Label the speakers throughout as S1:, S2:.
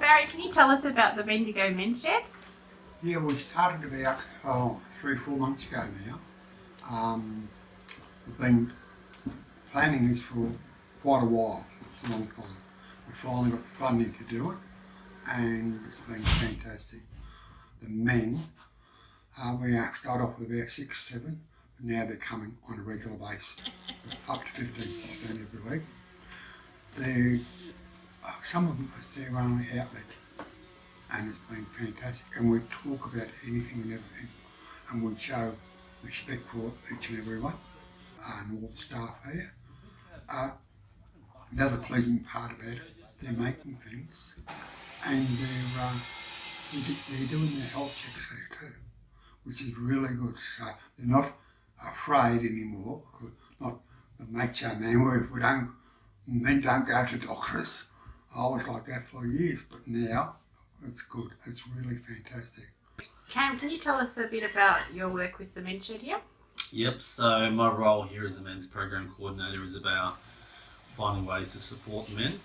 S1: Barry, can you tell us about the Bendigo Men's Shed?
S2: Yeah, we started about 3 or 4 months ago now. We've been planning this for quite a while, a long time. We finally got the funding to do it, and it's been fantastic. The men, we started off with about 6, 7, but now they're coming on a regular basis, up to 15, 16 every week. Some of them are their only outlet, and it's been fantastic. And we talk about anything and everything, and we show respect for each and every one, and all the staff here. The other pleasing part about it, they're making things, and they're doing their health checks there too, which is really good. So they're not afraid anymore. Not the macho man where men don't go to doctors. I was like that for years, but now it's good. It's really fantastic.
S1: Cam, can you tell us a bit about your work with the Men's Shed here?
S3: Yep, so my role here as the men's program coordinator is about finding ways to support the men,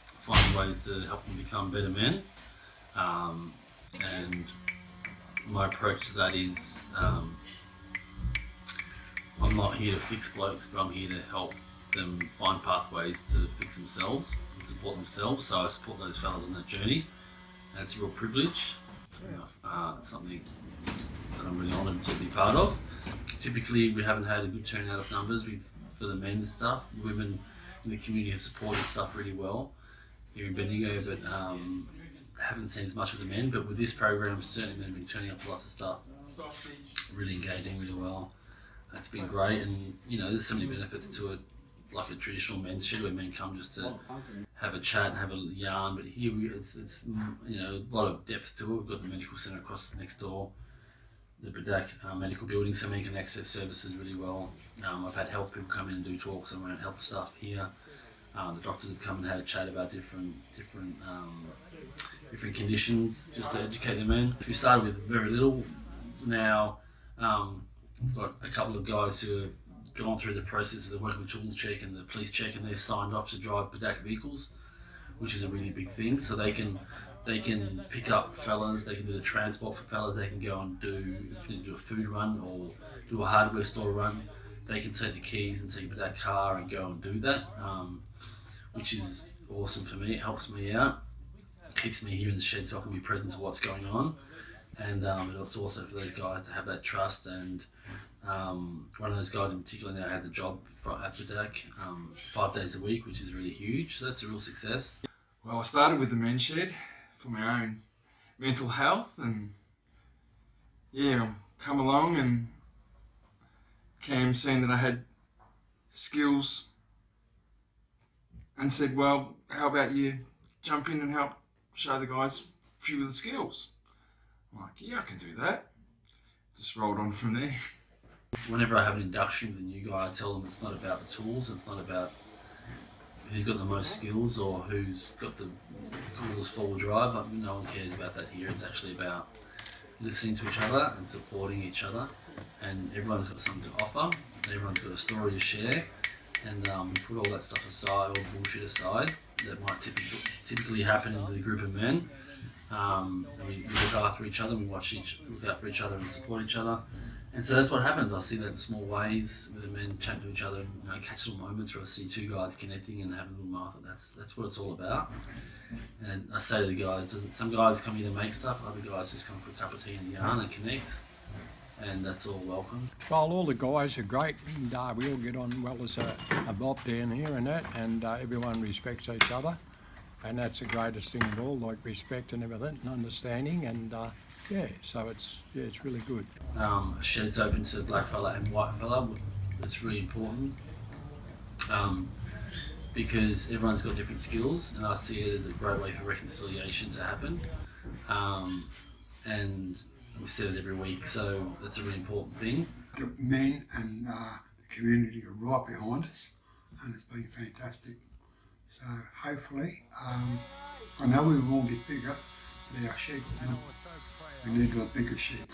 S3: finding ways to help them become better men, and my approach to that is I'm not here to fix blokes, but I'm here to help them find pathways to fix themselves and support themselves. So I support those fellas on that journey, and it's a real privilege. It's something that I'm really honoured to be part of. Typically, we haven't had a good turnout of numbers for the men's stuff. Women in the community have supported stuff really well here in Bendigo, but haven't seen as much of the men. But with this program, certainly men have been turning up lots of stuff, really engaging really well. It's been great, and there's so many benefits to it, like a traditional men's shed where men come just to have a chat and have a yarn. But here it's a lot of depth to it. We've got the medical centre across next door, the Bendigo medical building, so men can access services really well. I've had health people come in and do talks around health stuff here. The doctors have come and had a chat about different conditions, just to educate the men. We started with very little. Now we've got a couple of guys who have gone through the process of the working with tools check and the police check, and they're signed off to drive Bendigo vehicles, which is a really big thing. So they can pick up fellas, they can do the transport for fellas, they can go and if they need to do a food run or do a hardware store run, they can take the keys and take that car and go and do that, which is awesome for me. It helps me out, keeps me here in the shed so I can be present to what's going on, and it's also for those guys to have that trust. And one of those guys in particular now has a job at Bendigo 5 days a week, which is really huge, so that's a real success.
S4: Well, I started with the men's shed for my own mental health, and come along, and Cam seen that I had skills and said, well, how about you jump in and help show the guys a few of the skills? I'm like, yeah, I can do that. Just rolled on from there.
S3: Whenever I have an induction with a new guy, I tell them it's not about the tools, it's not about who's got the most skills or who's got the coolest four-wheel drive. No one cares about that here. It's actually about listening to each other and supporting each other, and everyone's got something to offer, and everyone's got a story to share, and we put all that stuff aside, all bullshit aside that might typically happen with a group of men. And we look after each other, look out for each other and support each other. And so that's what happens. I see that in small ways with the men chatting to each other, and catch little moments where I see two guys connecting and having a little laugh. That's what it's all about. And I say to the guys, some guys come here to make stuff, other guys just come for a cup of tea and yarn and connect, and that's all welcome.
S5: Well, all the guys are great, and we all get on well as a mob down here and that, and everyone respects each other, and that's the greatest thing of all, like respect and everything, and understanding, and so it's really good.
S3: Sheds open to black fella and white fella. It's really important because everyone's got different skills, and I see it as a great way for reconciliation to happen. And we see it every week, so that's a really important thing.
S2: The men and the community are right behind us, and it's been fantastic. So hopefully, I know we will get bigger, but our sheds, we need a bigger shed.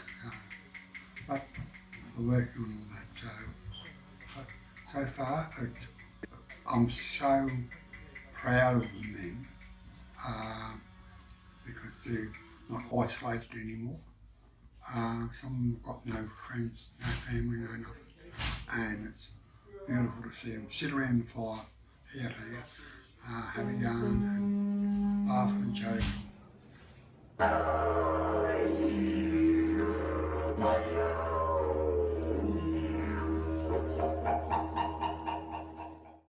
S2: But we're working on all that. So far, I'm so proud of the men. because they're not isolated anymore. Some got no friends, no family, no nothing, and it's beautiful to see them sit around the fire, here, have a yarn, and laugh and joke.